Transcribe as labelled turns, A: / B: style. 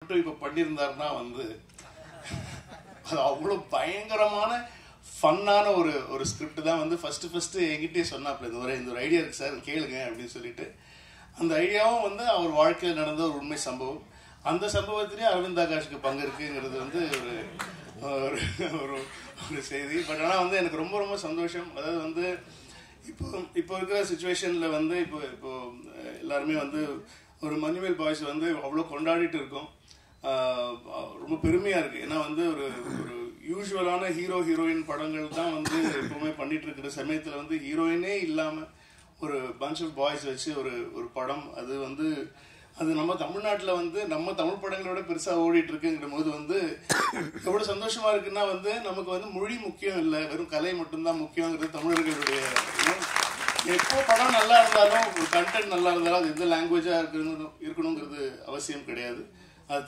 A: மட்டும் இப்போ பண்ணியிருந்தாருன்னா வந்து அது அவ்வளோ பயங்கரமான ஃபன்னான ஒரு ஸ்கிரிப்ட் தான் வந்து ஃபஸ்ட்டு என்கிட்டே சொன்னாப்புல இந்த ஒரு ஐடியா இருக்குது சார் கேளுங்க அப்படின்னு சொல்லிட்டு அந்த ஐடியாவும் வந்து அவர் வாழ்க்கையில் நடந்த ஒரு உண்மை சம்பவம். அந்த சம்பவத்திலேயே அரவிந்த் ஆகாஷுக்கு பங்கு இருக்குங்கிறது வந்து ஒரு ஒரு செய்தி. பட் ஆனால் வந்து எனக்கு ரொம்ப ரொம்ப சந்தோஷம். அதாவது வந்து இப்போ இருக்கிற சுச்சுவேஷனில் வந்து இப்போ எல்லாருமே வந்து ஒரு மணிவேல் பாய்ஸ் வந்து அவ்வளோ கொண்டாடிட்டு இருக்கோம். ரொம்ப பெருமையாக இருக்குது. ஏன்னா வந்து ஒரு யூஸ்வலான ஹீரோயின் படங்கள் தான் வந்து எப்பவுமே பண்ணிட்டு இருக்கிற சமயத்தில் வந்து ஹீரோயினே இல்லாமல் ஒரு பஞ்ச் ஆஃப் பாய்ஸ் வச்சு ஒரு படம் அது நம்ம தமிழ்நாட்டில் வந்து நம்ம தமிழ் படங்களோட பெருசாக ஓடிட்டு இருக்குங்கிற போது வந்து எவ்வளோ சந்தோஷமா இருக்குன்னா வந்து நமக்கு வந்து மொழி முக்கியம் இல்லை, வெறும் கலை மட்டும்தான் முக்கியங்கிறது தமிழர்களுடைய. எப்போ படம் நல்லா இருந்தாலும் ஒரு கண்டென்ட் நல்லா இருந்தாலும் அது எந்த லாங்குவேஜாக இருக்கணுங்கிறது அவசியம் கிடையாது. அது